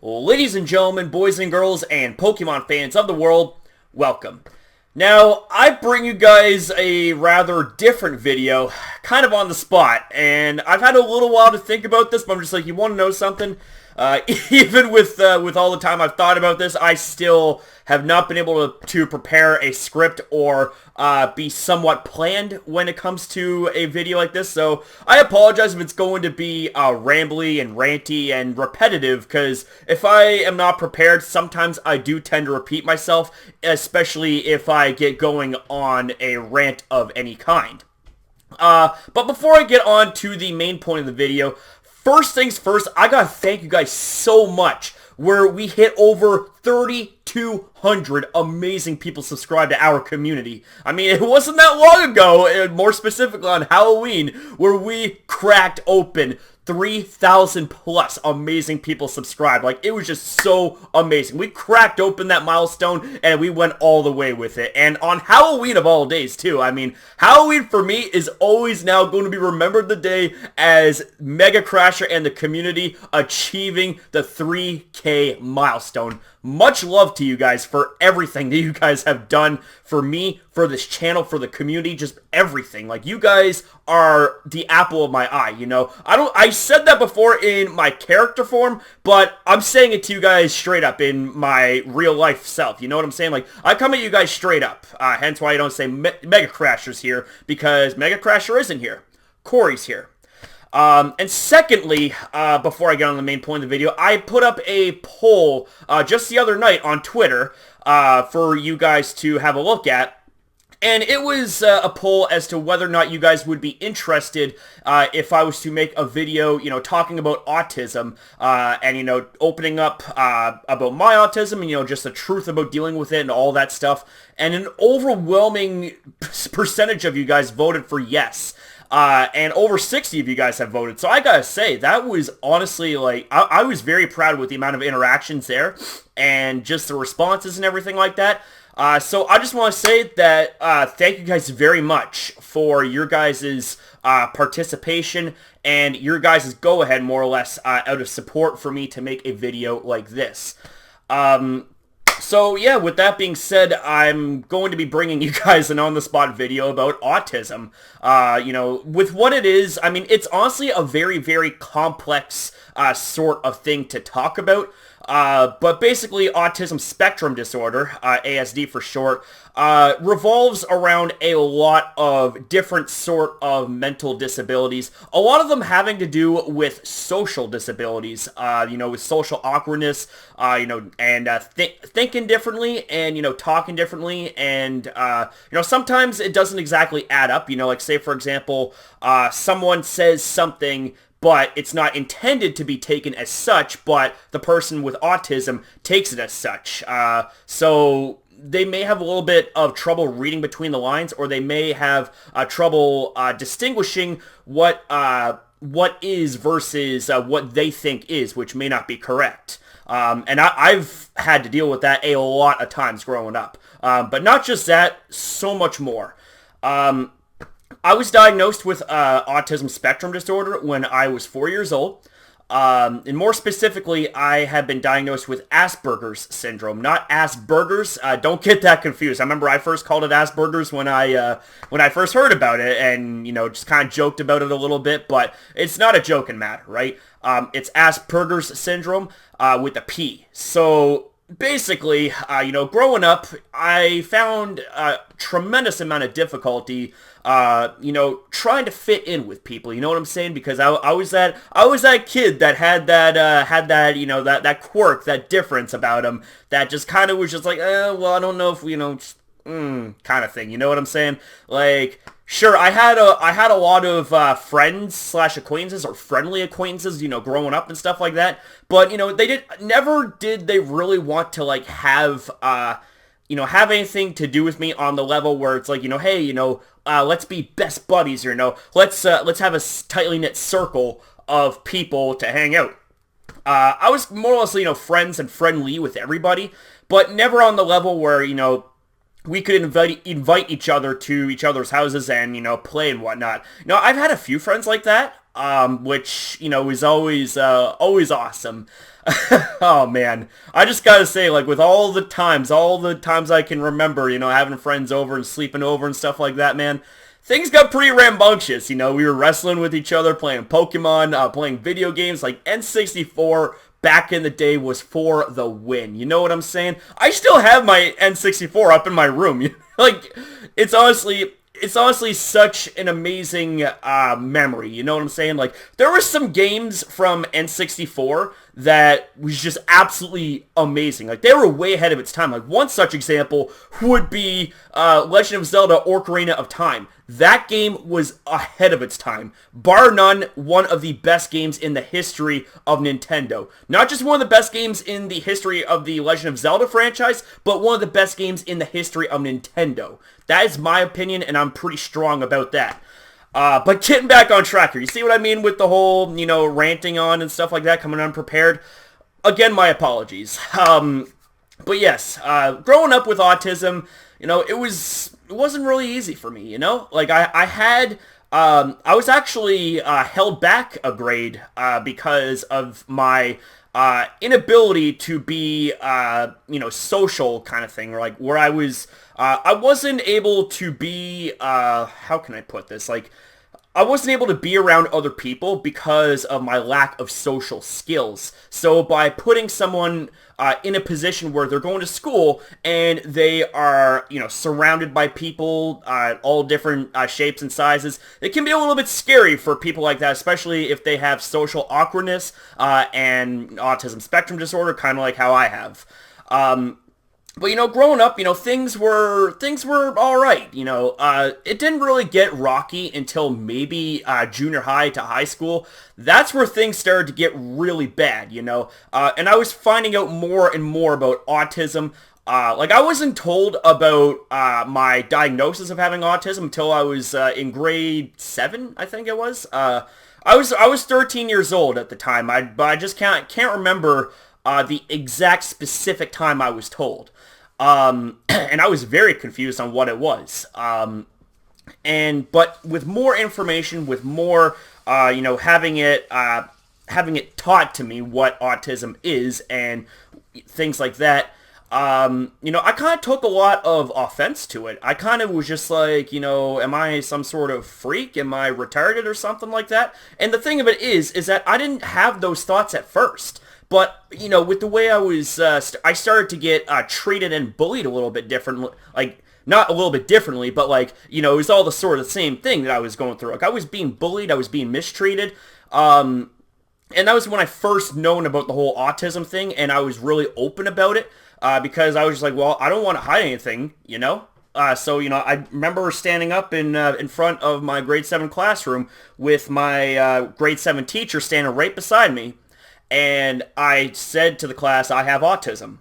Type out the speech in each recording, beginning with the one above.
Ladies and gentlemen, boys and girls, and Pokemon fans of the world, welcome. Now, I bring you guys a rather different video, kind of on the spot, and I've had a little while to think about this, but I'm just like, you want to know something? Even with all the time I've thought about this, I still have not been able to prepare a script or be somewhat planned when it comes to a video like this. So I apologize if it's going to be rambly and ranty and repetitive, because if I am not prepared, sometimes I do tend to repeat myself, especially if I get going on a rant of any kind. But before I get on to the main point of the video, first things first, I gotta thank you guys so much, where we hit over 3,200 amazing people subscribed to our community. I mean, it wasn't that long ago, and more specifically on Halloween, where we cracked open 3,000 plus amazing people subscribed. Like, it was just so amazing. We cracked open that milestone, and we went all the way with it. And on Halloween of all days, too. I mean, Halloween for me is always now going to be remembered the day as Mega Crasher and the community achieving the 3K milestone. Much love to you guys for everything that you guys have done for me, for this channel, for the community, just everything. Like, you guys are the apple of my eye, you know? I said that before in my character form, but I'm saying it to you guys straight up in my real life self. You know what I'm saying? Like, I come at you guys straight up. Hence why I don't say Mega Crasher's here, because Mega Crasher isn't here. Corey's here. And secondly, before I get on the main point of the video, I put up a poll just the other night on Twitter for you guys to have a look at. And it was a poll as to whether or not you guys would be interested if I was to make a video, you know, talking about autism and, you know, opening up about my autism and, you know, just the truth about dealing with it and all that stuff. And an overwhelming percentage of you guys voted for yes. And over 60 of you guys have voted. So I gotta say, that was honestly, like, I was very proud with the amount of interactions there and just the responses and everything like that. So I just want to say that thank you guys very much for your guys' participation and your guys' go-ahead, more or less, out of support for me to make a video like this. So yeah, with that being said, I'm going to be bringing you guys an on-the-spot video about autism. You know, with what it is, I mean, it's honestly a very, very complex sort of thing to talk about. But basically, autism spectrum disorder, ASD for short, revolves around a lot of different sort of mental disabilities. A lot of them having to do with social disabilities, you know, with social awkwardness, you know, and thinking differently and, you know, talking differently. And, you know, sometimes it doesn't exactly add up. You know, like, say, for example, someone says something, but it's not intended to be taken as such, but the person with autism takes it as such. So they may have a little bit of trouble reading between the lines, or they may have trouble distinguishing what is versus what they think is, which may not be correct. And I've had to deal with that a lot of times growing up. But not just that, so much more. I was diagnosed with autism spectrum disorder when I was 4 years old. And more specifically, I have been diagnosed with Asperger's syndrome, not Asperger's. Don't get that confused. I remember I first called it Asperger's when I first heard about it, and, you know, just kind of joked about it a little bit, but it's not a joking matter, right? It's Asperger's syndrome with a P. So basically, you know, growing up, I found a tremendous amount of difficulty, you know, trying to fit in with people. You know what I'm saying? Because I was that kid that had that, you know, that quirk, that difference about him, that just kind of was just like, well, I don't know if, you know, just, kind of thing. You know what I'm saying? Like, sure, I had a lot of friends / acquaintances, or friendly acquaintances, you know, growing up and stuff like that. But, you know, never did they really want to, like, have you know, have anything to do with me on the level where it's like, you know, hey, you know, let's be best buddies, or, you know, let's have a tightly knit circle of people to hang out. I was more or less, you know, friends and friendly with everybody, but never on the level where, you know, we could invite each other to each other's houses and, you know, play and whatnot. You know, I've had a few friends like that, which, is always awesome. Oh man, I just gotta say, like, with all the times I can remember, having friends over and sleeping over and stuff like that, man, things got pretty rambunctious. We were wrestling with each other, playing Pokemon, playing video games. Like, N64 back in the day was for the win. You know what I'm saying? I still have my N64 up in my room. Like, it's honestly such an amazing memory. You know what I'm saying? Like, there were some games from N64 that was just absolutely amazing. Like, they were way ahead of its time. Like, one such example would be Legend of Zelda Ocarina of Time. That game was ahead of its time. Bar none, one of the best games in the history of Nintendo. Not just one of the best games in the history of the Legend of Zelda franchise, but one of the best games in the history of Nintendo. That is my opinion, and I'm pretty strong about that. But getting back on track here, you see what I mean with the whole, ranting on and stuff like that, coming unprepared? Again, my apologies. But yes, growing up with autism, it wasn't really easy for me, Like, I was actually held back a grade because of my inability to be, social kind of thing, like, where I wasn't able to be, how can I put this, like, I wasn't able to be around other people because of my lack of social skills. So by putting someone in a position where they're going to school and they are, surrounded by people, all different shapes and sizes, it can be a little bit scary for people like that, especially if they have social awkwardness and autism spectrum disorder, kind of like how I have. But, growing up, things were all right. It didn't really get rocky until maybe junior high to high school. That's where things started to get really bad, and I was finding out more and more about autism. Like, I wasn't told about my diagnosis of having autism until I was in grade 7, I think it was. I was 13 years old at the time. But I just can't remember the exact specific time I was told. And I was very confused on what it was. But with more information, with more, having it taught to me what autism is and things like that, I kind of took a lot of offense to it. I kind of was just like, am I some sort of freak? Am I retarded or something like that? And the thing of it is that I didn't have those thoughts at first. But, with the way I was, I started to get treated and bullied a little bit differently, like, not a little bit differently, but, like, it was all the sort of the same thing that I was going through. Like, I was being bullied, I was being mistreated, and that was when I first known about the whole autism thing, and I was really open about it, because I was just like, well, I don't want to hide anything, So, I remember standing up in front of my grade 7 classroom with my grade 7 teacher standing right beside me. And I said to the class, I have autism.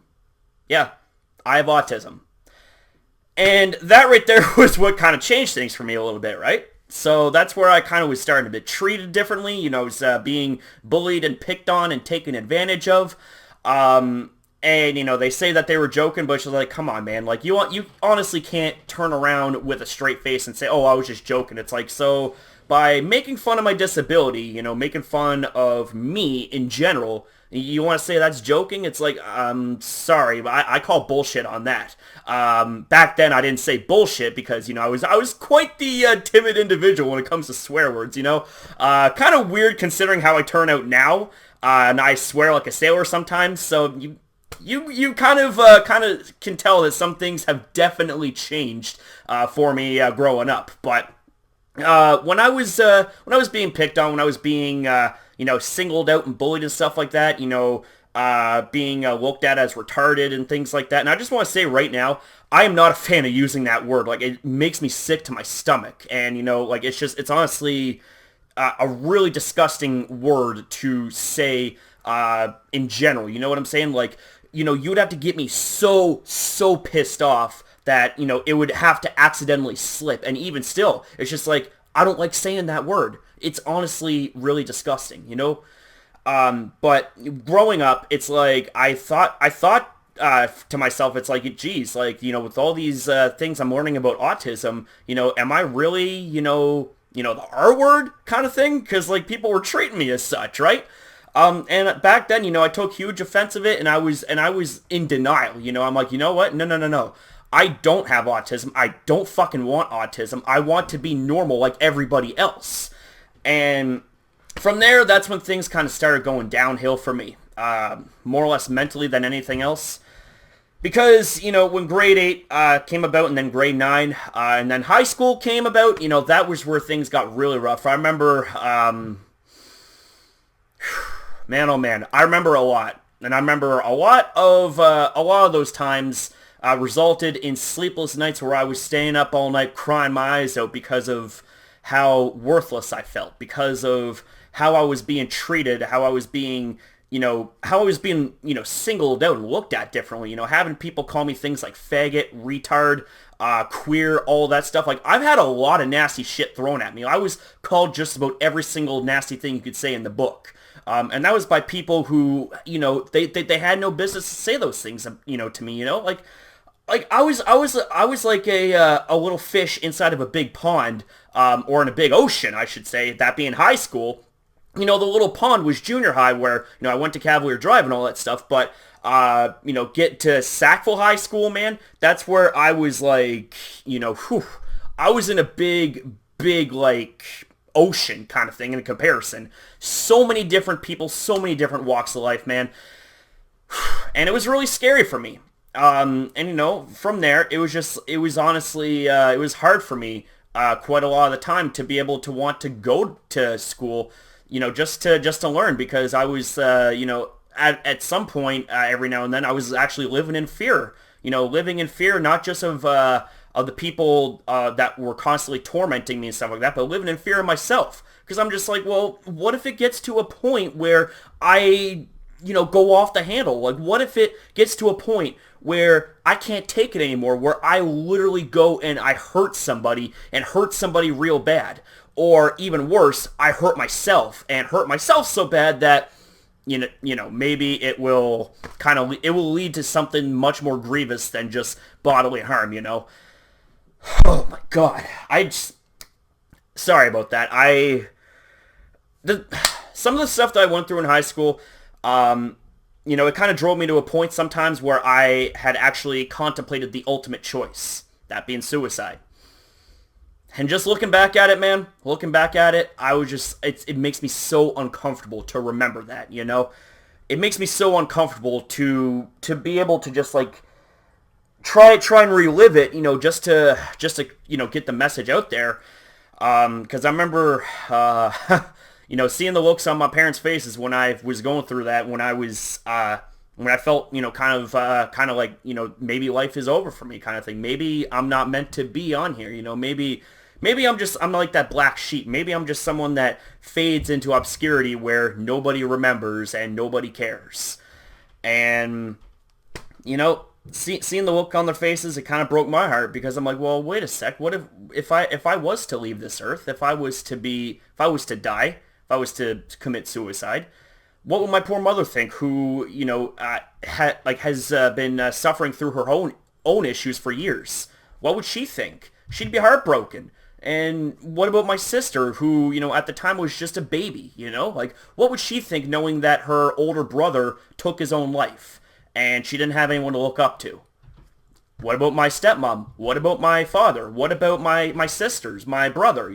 Yeah, I have autism. And that right there was what kind of changed things for me a little bit, right? So that's where I kind of was starting to be treated differently. I was being bullied and picked on and taken advantage of. And, they say that they were joking, but she's like, come on, man. Like, you honestly can't turn around with a straight face and say, oh, I was just joking. It's like, so by making fun of my disability, making fun of me in general, you want to say that's joking? It's like, I'm sorry, but I call bullshit on that. Back then, I didn't say bullshit because, I was quite the timid individual when it comes to swear words, kind of weird considering how I turn out now, and I swear like a sailor sometimes, so you kind of can tell that some things have definitely changed for me growing up, but when I was being picked on, when I was being singled out and bullied and stuff like that, being looked at as retarded and things like that. And I just want to say right now, I am not a fan of using that word. Like, it makes me sick to my stomach, and it's honestly a really disgusting word to say in general. You know what I'm saying? Like, you would have to get me so pissed off that, it would have to accidentally slip. And even still, it's just like, I don't like saying that word. It's honestly really disgusting, But growing up, it's like, I thought to myself, it's like, geez, like, with all these things I'm learning about autism, am I really, the R word kind of thing, because like people were treating me as such, right? And back then, I took huge offense of it, and I was in denial. I'm like, you know what? No, no, no, no. I don't have autism. I don't fucking want autism. I want to be normal like everybody else. And from there, that's when things kind of started going downhill for me, more or less mentally than anything else. Because, when grade 8 came about, and then grade 9, and then high school came about, that was where things got really rough. I remember, man, oh man, I remember a lot. And I remember a lot of those times resulted in sleepless nights where I was staying up all night crying my eyes out because of how worthless I felt, because of how I was being treated, how I was being singled out and looked at differently, having people call me things like faggot, retard, queer, all that stuff. Like, I've had a lot of nasty shit thrown at me. I was called just about every single nasty thing you could say in the book. And that was by people who, they had no business to say those things, to me, like I was like a little fish inside of a big pond, or in a big ocean, I should say, that being high school. The little pond was junior high where, I went to Cavalier Drive and all that stuff, but, get to Sackville High School, man, that's where I was like, I was in a big, like, ocean kind of thing in comparison. So many different people, so many different walks of life, man. And it was really scary for me. And, from there, it was honestly, it was hard for me, quite a lot of the time to be able to want to go to school, just to learn, because I was, at some point, every now and then, I was actually living in fear, not just of the people that were constantly tormenting me and stuff like that, but living in fear of myself, because I'm just like, well, what if it gets to a point where I, go off the handle? Like, what if it gets to a point where I can't take it anymore, where I literally go and I hurt somebody, and hurt somebody real bad? Or even worse, I hurt myself, and hurt myself so bad that, maybe it will lead to something much more grievous than just bodily harm, Oh my god. Sorry about that. Some of the stuff that I went through in high school, it kind of drove me to a point sometimes where I had actually contemplated the ultimate choice, that being suicide. And just looking back at it, man, I was just, it makes me so uncomfortable to remember that, It makes me so uncomfortable to be able to just, like, try and relive it, just to get the message out there. Because I remember, seeing the looks on my parents' faces when I was going through that, when I felt, kind of like, maybe life is over for me kind of thing. Maybe I'm not meant to be on here, maybe I'm like that black sheep. Maybe I'm just someone that fades into obscurity where nobody remembers and nobody cares. And, seeing the look on their faces, it kind of broke my heart, because I'm like, well, wait a sec. What if I was to leave this earth, if I was to die, if I was to commit suicide, what would my poor mother think, who, has been suffering through her own issues for years? What would she think? She'd be heartbroken. And what about my sister, who, at the time was just a baby, Like, what would she think knowing that her older brother took his own life, and she didn't have anyone to look up to? What about my stepmom? What about my father? What about my sisters, my brother,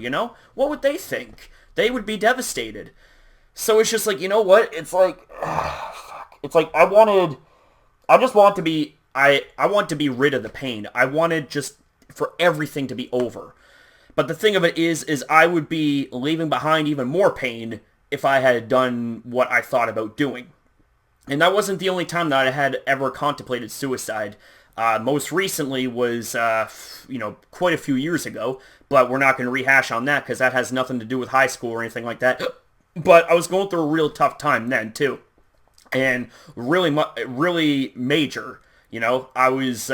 What would they think? They would be devastated. So it's just like, what? It's like, it's like I want to be rid of the pain. I wanted just for everything to be over. But the thing of it is I would be leaving behind even more pain if I had done what I thought about doing. And that wasn't the only time that I had ever contemplated suicide. Most recently was, quite a few years ago, but we're not going to rehash on that because that has nothing to do with high school or anything like that. But I was going through a real tough time then, too. And really major, I was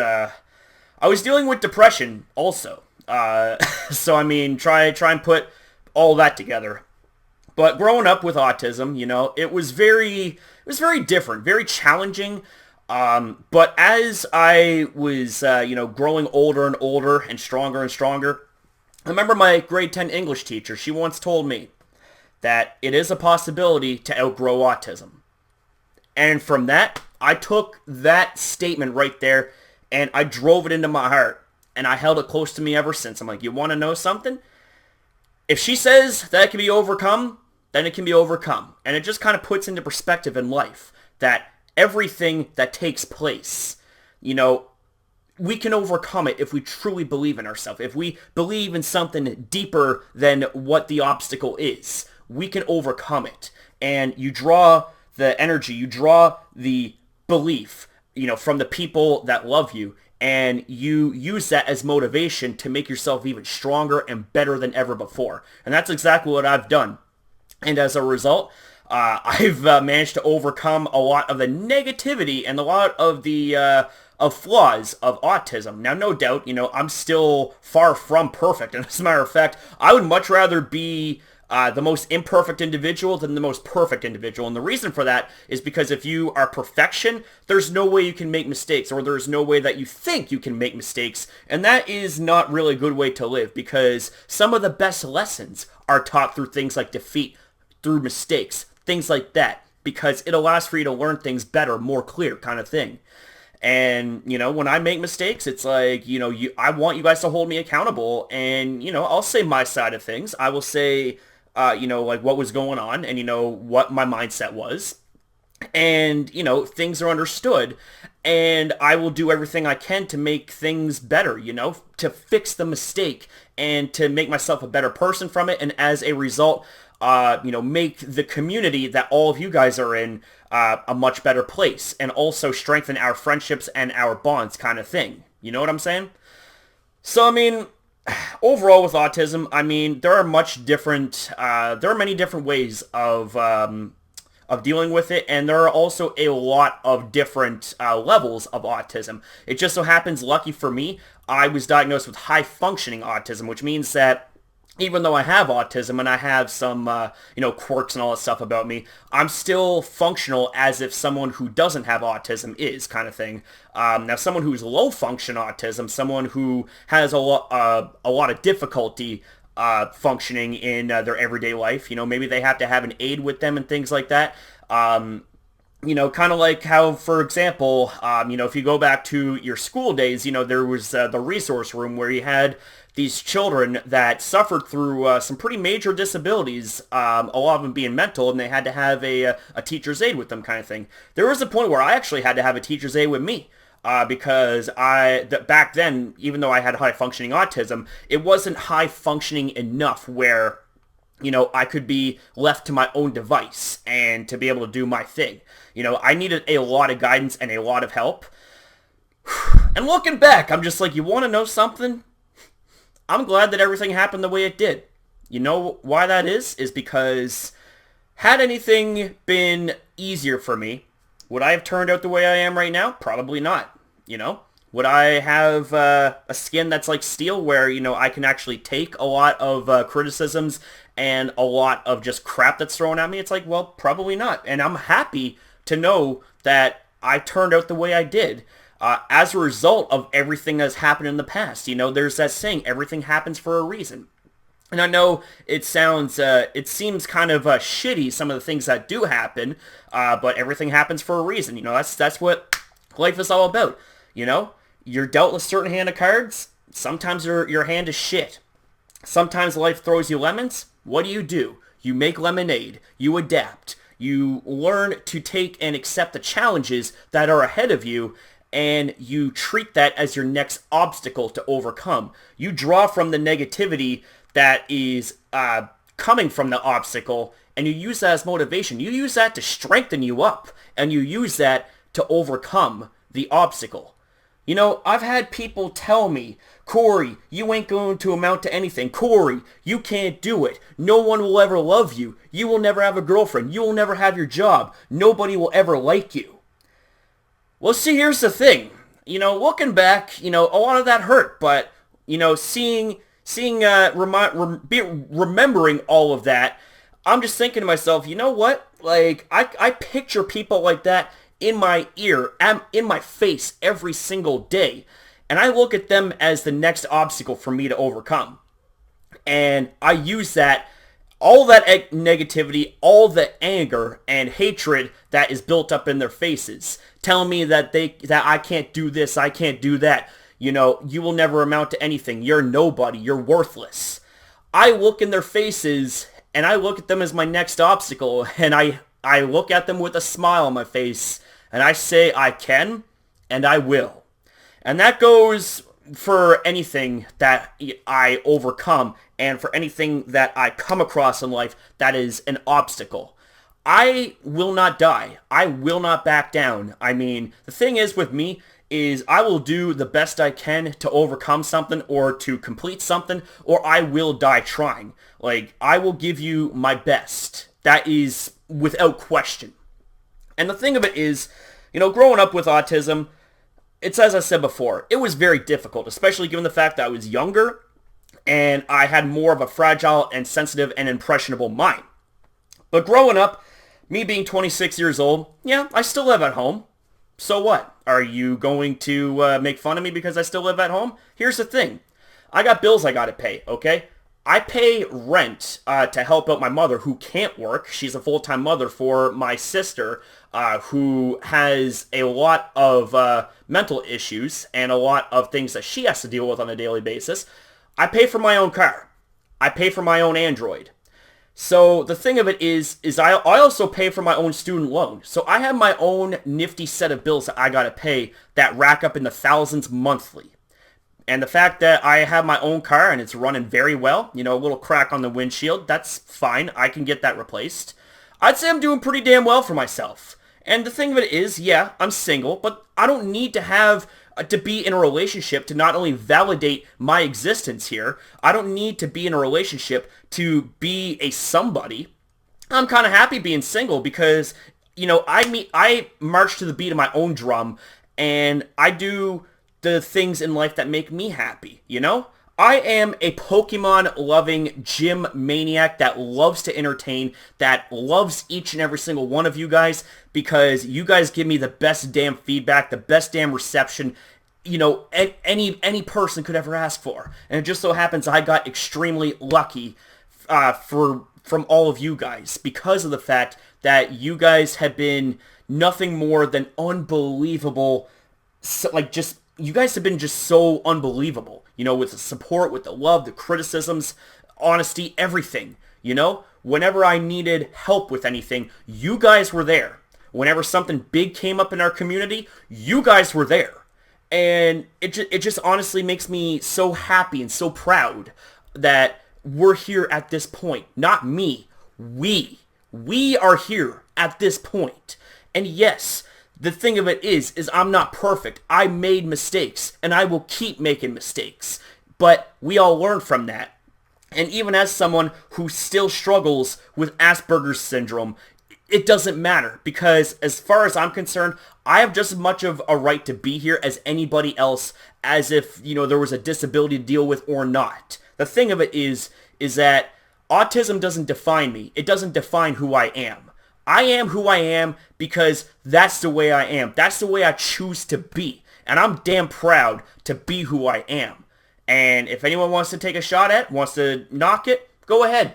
dealing with depression also. So I mean, try and put all that together. But growing up with autism, it was very different, very challenging. But as I was, growing older and older and stronger, I remember my grade 10 English teacher, she once told me that it is a possibility to outgrow autism. And from that, I took that statement right there and I drove it into my heart. And I held it close to me ever since. I'm like, you want to know something? If she says that it can be overcome, then it can be overcome. And it just kind of puts into perspective in life that everything that takes place, we can overcome it if we truly believe in ourselves. If we believe in something deeper than what the obstacle is, we can overcome it. And you draw the energy, you draw the belief, from the people that love you, and you use that as motivation to make yourself even stronger and better than ever before. And that's exactly what I've done. And as a result, I've managed to overcome a lot of the negativity and a lot of the flaws of autism. Now, no doubt, I'm still far from perfect. And as a matter of fact, I would much rather be the most imperfect individual than the most perfect individual. And the reason for that is because if you are perfection, there's no way you can make mistakes, or there's no way that you think you can make mistakes. And that is not really a good way to live, because some of the best lessons are taught through things like defeat, through mistakes, things like that, because it allows for you to learn things better, more clear kind of thing. And, when I make mistakes, it's like, I want you guys to hold me accountable, and, I'll say my side of things. I will say, like what was going on and, what my mindset was. And, things are understood, and I will do everything I can to make things better, to fix the mistake and to make myself a better person from it. And as a result, make the community that all of you guys are in a much better place, and also strengthen our friendships and our bonds kind of thing. You know what I'm saying? So, overall with autism, there are many different ways of dealing with it, and there are also a lot of different levels of autism. It just so happens, lucky for me, I was diagnosed with high-functioning autism, which means that even though I have autism and I have some, quirks and all that stuff about me, I'm still functional as if someone who doesn't have autism is, kind of thing. Now, someone who's low-function autism, someone who has a lot of difficulty functioning in their everyday life, maybe they have to have an aide with them and things like that. Kind of like how, for example, if you go back to your school days, there was the resource room where you had these children that suffered through some pretty major disabilities, a lot of them being mental, and they had to have a teacher's aide with them kind of thing. There was a point where I actually had to have a teacher's aide with me. Because back then, even though I had high-functioning autism, it wasn't high-functioning enough where, I could be left to my own device and to be able to do my thing. I needed a lot of guidance and a lot of help. And looking back, I'm just like, you want to know something? I'm glad that everything happened the way it did. You know why that is? Is because had anything been easier for me, would I have turned out the way I am right now? Probably not. Would I have a skin that's like steel where, I can actually take a lot of criticisms and a lot of just crap that's thrown at me? It's like, well, probably not. And I'm happy to know that I turned out the way I did. As a result of everything that's happened in the past. There's that saying, everything happens for a reason. And I know it seems kind of shitty, some of the things that do happen, but everything happens for a reason. That's what life is all about. You're dealt a certain hand of cards. Sometimes your hand is shit. Sometimes life throws you lemons. What do? You make lemonade. You adapt. You learn to take and accept the challenges that are ahead of you, and you treat that as your next obstacle to overcome. You draw from the negativity that is coming from the obstacle, and you use that as motivation. You use that to strengthen you up, and you use that to overcome the obstacle. I've had people tell me, Corey, you ain't going to amount to anything. Corey, you can't do it. No one will ever love you. You will never have a girlfriend. You will never have your job. Nobody will ever like you. Well, see, here's the thing. Looking back, a lot of that hurt, but, remembering all of that, I'm just thinking to myself, you know what? Like, I picture people like that in my ear, in my face every single day, and I look at them as the next obstacle for me to overcome. And I use that, all that negativity, all the anger and hatred that is built up in their faces, telling me that I can't do this, I can't do that. You know, you will never amount to anything. You're nobody. You're worthless. I look in their faces and I look at them as my next obstacle, and I look at them with a smile on my face, and I say I can and I will. And that goes for anything that I overcome and for anything that I come across in life that is an obstacle. I will not die. I will not back down. I mean, the thing is with me is I will do the best I can to overcome something or to complete something, or I will die trying. Like, I will give you my best. That is without question. And the thing of it is, you know, growing up with autism, it's as I said before, it was very difficult, especially given the fact that I was younger and I had more of a fragile and sensitive and impressionable mind. But growing up, me being 26 years old, yeah, I still live at home. So what? Are you going to make fun of me because I still live at home? Here's the thing. I got bills I gotta pay, okay? I pay rent to help out my mother who can't work. She's a full-time mother for my sister who has a lot of mental issues and a lot of things that she has to deal with on a daily basis. I pay for my own car. I pay for my own Android. So the thing of it is I also pay for my own student loan. So I have my own nifty set of bills that I gotta pay that rack up in the thousands monthly. And the fact that I have my own car and it's running very well, you know, a little crack on the windshield, that's fine. I can get that replaced. I'd say I'm doing pretty damn well for myself. And the thing of it is, yeah, I'm single, but I don't need to have to be in a relationship to not only validate my existence here. I don't need to be in a relationship to be a somebody. I'm kind of happy being single because, you know, I march to the beat of my own drum and I do the things in life that make me happy, you know? I am a Pokemon-loving gym maniac that loves to entertain, that loves each and every single one of you guys, because you guys give me the best damn feedback, the best damn reception, you know, any person could ever ask for. And it just so happens I got extremely lucky from all of you guys because of the fact that you guys have been nothing more than unbelievable, you guys have been just so unbelievable, you know, with the support, with the love, the criticisms, honesty, everything, you know? Whenever I needed help with anything, you guys were there. Whenever something big came up in our community, you guys were there. And it just honestly makes me so happy and so proud that we're here at this point. Not me. We are here at this point. And yes, the thing of it is I'm not perfect. I made mistakes, and I will keep making mistakes. But we all learn from that. And even as someone who still struggles with Asperger's syndrome, it doesn't matter, because as far as I'm concerned, I have just as much of a right to be here as anybody else, as if, you know, there was a disability to deal with or not. The thing of it is that autism doesn't define me. It doesn't define who I am. I am who I am because that's the way I am. That's the way I choose to be. And I'm damn proud to be who I am. And if anyone wants to take a shot at, wants to knock it, go ahead.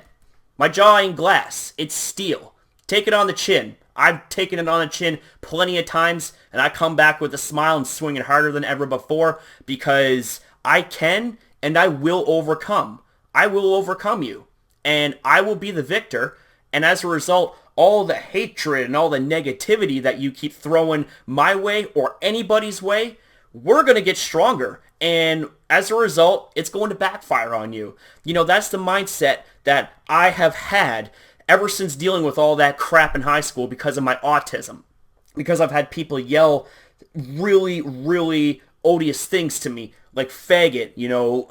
My jaw ain't glass. It's steel. Take it on the chin. I've taken it on the chin plenty of times, and I come back with a smile and swing it harder than ever before because I can and I will overcome. I will overcome you. And I will be the victor. And as a result, all the hatred and all the negativity that you keep throwing my way or anybody's way, we're going to get stronger. And as a result, it's going to backfire on you. You know, that's the mindset that I have had ever since dealing with all that crap in high school because of my autism. Because I've had people yell really, really odious things to me, like faggot, you know,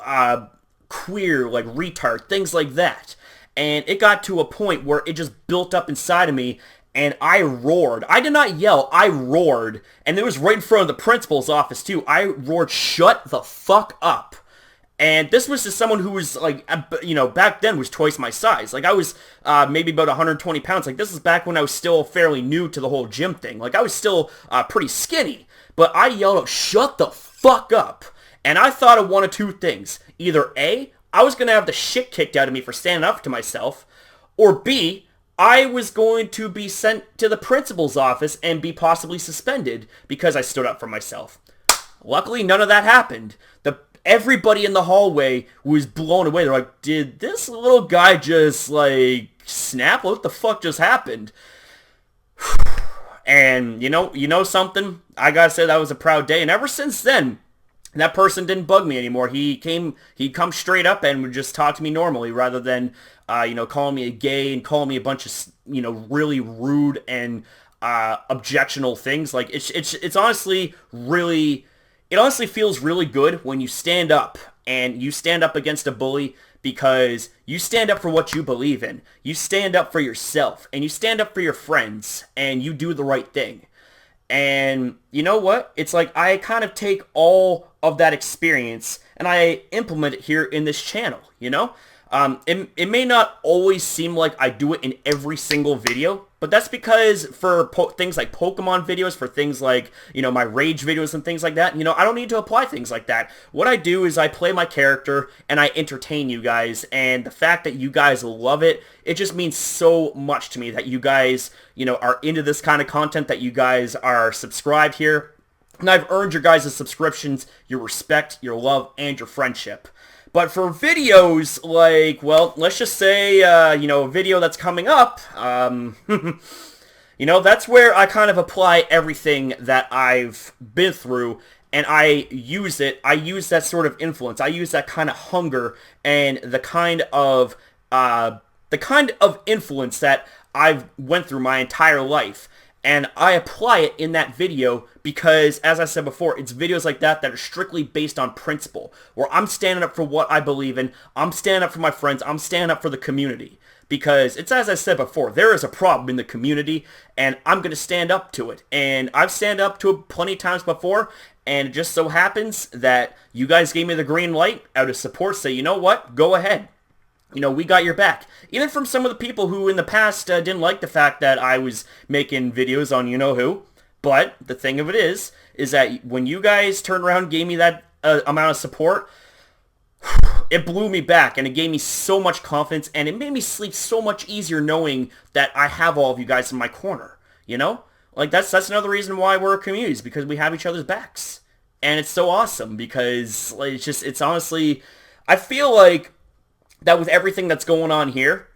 queer, like retard, things like that. And it got to a point where it just built up inside of me, and I roared. I did not yell, I roared. And it was right in front of the principal's office, too. I roared, shut the fuck up. And this was just someone who was, like, you know, back then was twice my size. Like, I was maybe about 120 pounds. Like, this is back when I was still fairly new to the whole gym thing. Like, I was still pretty skinny. But I yelled out, shut the fuck up. And I thought of one of two things. Either A, I was going to have the shit kicked out of me for standing up to myself, or B, I was going to be sent to the principal's office and be possibly suspended because I stood up for myself. Luckily, none of that happened. Everybody in the hallway was blown away. They're like, did this little guy just, like, snap? What the fuck just happened? And, you know something? I gotta say that was a proud day. And ever since then, that person didn't bug me anymore. He'd come straight up and would just talk to me normally rather than, calling me a gay and calling me a bunch of, really rude and objectionable things. Like, it's honestly really... It honestly feels really good when you stand up and you stand up against a bully because you stand up for what you believe in. You stand up for yourself and you stand up for your friends and you do the right thing. And you know what? It's like I kind of take all of that experience and I implement it here in this channel, It may not always seem like I do it in every single video, but that's because for things like Pokemon videos, for things like, my rage videos and things like that, I don't need to apply things like that. What I do is I play my character and I entertain you guys, and the fact that you guys love it, it just means so much to me that you guys, are into this kind of content, that you guys are subscribed here, and I've earned your guys' subscriptions, your respect, your love, and your friendship. But for videos like, well, let's just say, a video that's coming up, that's where I kind of apply everything that I've been through, and I use it. I use that sort of influence. I use that kind of hunger and the kind of influence that I've went through my entire life. And I apply it in that video because, as I said before, it's videos like that that are strictly based on principle, where I'm standing up for what I believe in, I'm standing up for my friends, I'm standing up for the community. Because it's, as I said before, there is a problem in the community, and I'm going to stand up to it. And I've stand up to it plenty of times before, and it just so happens that you guys gave me the green light out of support, say, you know what, go ahead. We got your back. Even from some of the people who in the past didn't like the fact that I was making videos on you-know-who. But the thing of it is that when you guys turned around and gave me that amount of support, it blew me back, and it gave me so much confidence, and it made me sleep so much easier knowing that I have all of you guys in my corner, Like, that's another reason why we're a community, is because we have each other's backs. And it's so awesome, because it's honestly... I feel like that with everything that's going on here,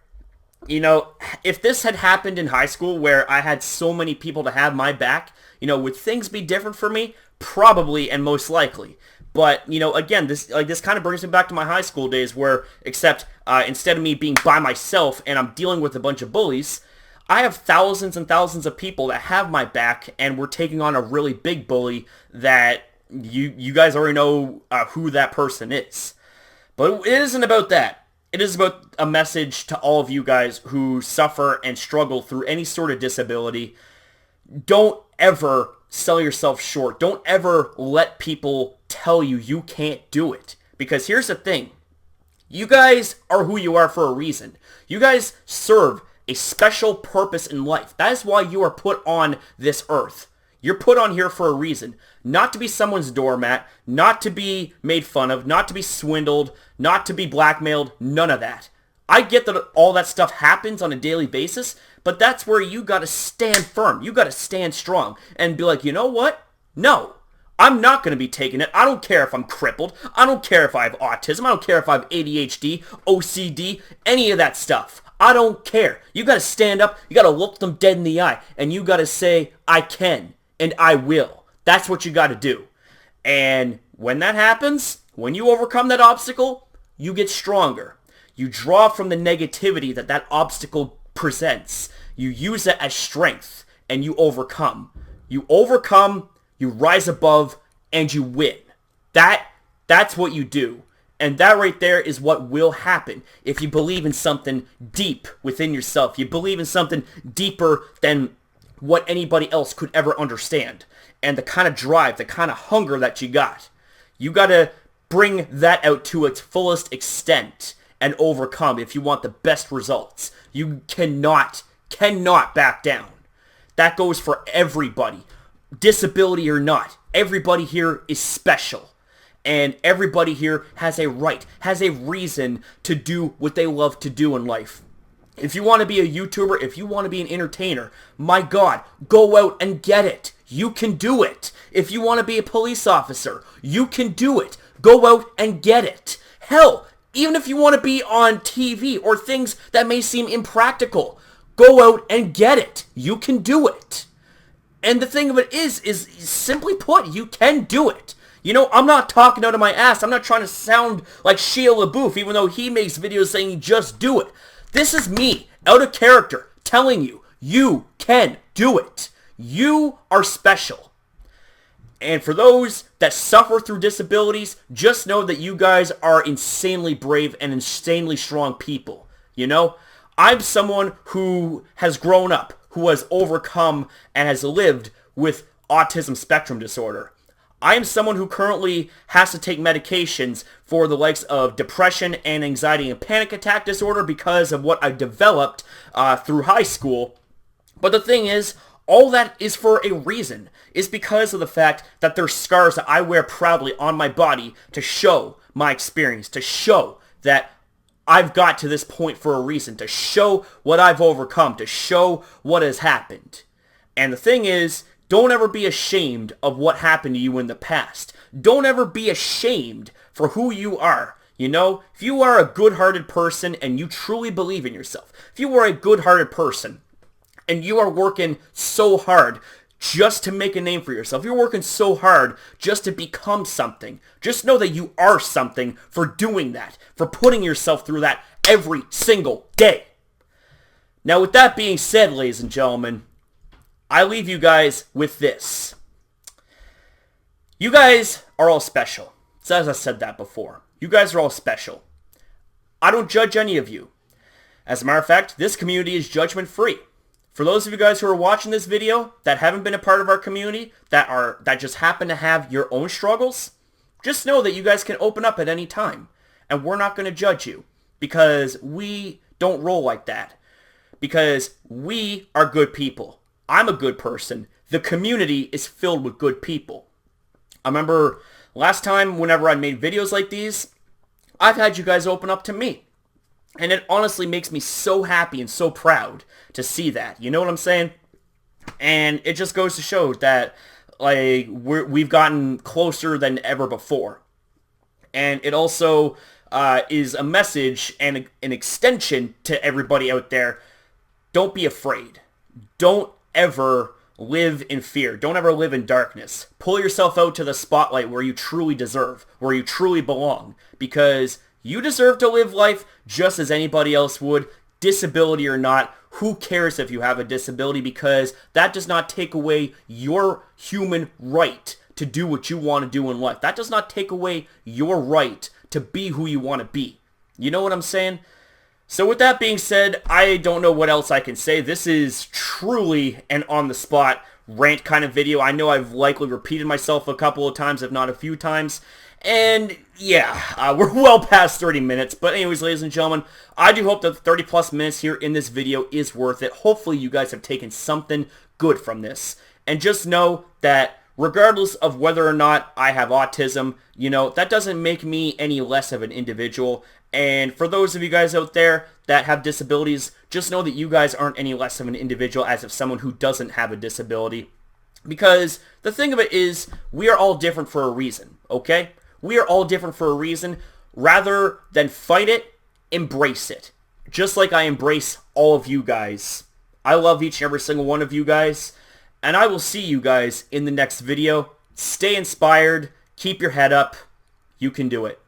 if this had happened in high school where I had so many people to have my back, would things be different for me? Probably and most likely. But, again, this kind of brings me back to my high school days where, except instead of me being by myself and I'm dealing with a bunch of bullies, I have thousands and thousands of people that have my back, and we're taking on a really big bully that you guys already know who that person is. But it isn't about that. It is about a message to all of you guys who suffer and struggle through any sort of disability. Don't ever sell yourself short. Don't ever let people tell you can't do it. Because here's the thing. You guys are who you are for a reason. You guys serve a special purpose in life. That is why you are put on this earth. You're put on here for a reason. Not to be someone's doormat, not to be made fun of, not to be swindled, not to be blackmailed, none of that. I get that all that stuff happens on a daily basis, but that's where you gotta stand firm. You gotta stand strong and be like, you know what? No, I'm not gonna be taking it. I don't care if I'm crippled. I don't care if I have autism. I don't care if I have ADHD, OCD, any of that stuff. I don't care. You gotta stand up, you gotta look them dead in the eye, and you gotta say, I can. And I will. That's what you got to do. And when that happens, when you overcome that obstacle, you get stronger. You draw from the negativity that obstacle presents. You use it as strength, and you overcome. You overcome, you rise above, and you win. That's what you do. And that right there is what will happen if you believe in something deep within yourself. You believe in something deeper than what anybody else could ever understand. And the kind of drive, the kind of hunger that you got. You got to bring that out to its fullest extent and overcome if you want the best results. You cannot back down. That goes for everybody. Disability or not. Everybody here is special. And everybody here has a right, has a reason to do what they love to do in life. If you want to be a YouTuber, if you want to be an entertainer, my God, go out and get it. You can do it. If you want to be a police officer, you can do it. Go out and get it. Hell, even if you want to be on TV or things that may seem impractical, go out and get it. You can do it. And the thing of it is simply put, you can do it. You know, I'm not talking out of my ass. I'm not trying to sound like Shia LaBeouf, even though he makes videos saying just do it. This is me, out of character, telling you, you can do it. You are special. And for those that suffer through disabilities, just know that you guys are insanely brave and insanely strong people. You know, I'm someone who has grown up, who has overcome and has lived with autism spectrum disorder. I am someone who currently has to take medications for the likes of depression and anxiety and panic attack disorder because of what I developed through high school. But the thing is, all that is for a reason. It's because of the fact that there's scars that I wear proudly on my body to show my experience, to show that I've got to this point for a reason, to show what I've overcome, to show what has happened. And the thing is, don't ever be ashamed of what happened to you in the past. Don't ever be ashamed for who you are. You know, if you are a good-hearted person and you truly believe in yourself, if you are a good-hearted person and you are working so hard just to make a name for yourself, you're working so hard just to become something, just know that you are something for doing that, for putting yourself through that every single day. Now, with that being said, ladies and gentlemen, I leave you guys with this. You guys are all special. So as I said that before, you guys are all special. I don't judge any of you. As a matter of fact, this community is judgment-free. For those of you guys who are watching this video that haven't been a part of our community, that just happen to have your own struggles, just know that you guys can open up at any time. And we're not going to judge you. Because we don't roll like that. Because we are good people. I'm a good person. The community is filled with good people. I remember last time whenever I made videos like these, I've had you guys open up to me. And it honestly makes me so happy and so proud to see that. You know what I'm saying? And it just goes to show that like we've gotten closer than ever before. And it also is a message and an extension to everybody out there. Don't be afraid. Don't ever live in fear. Don't ever live in darkness. Pull yourself out to the spotlight where you truly deserve, where you truly belong, because you deserve to live life just as anybody else would, disability or not. Who cares if you have a disability, because that does not take away your human right to do what you want to do in life. That does not take away your right to be who you want to be. You know what I'm saying? So with that being said, I don't know what else I can say. This is truly an on-the-spot rant kind of video. I know I've likely repeated myself a couple of times, if not a few times. And yeah, we're well past 30 minutes. But anyways, ladies and gentlemen, I do hope that the 30 plus minutes here in this video is worth it. Hopefully you guys have taken something good from this. And just know that regardless of whether or not I have autism, you know, that doesn't make me any less of an individual. And for those of you guys out there that have disabilities, just know that you guys aren't any less of an individual as of someone who doesn't have a disability. Because the thing of it is, we are all different for a reason, okay? We are all different for a reason. Rather than fight it, embrace it. Just like I embrace all of you guys. I love each and every single one of you guys. And I will see you guys in the next video. Stay inspired. Keep your head up. You can do it.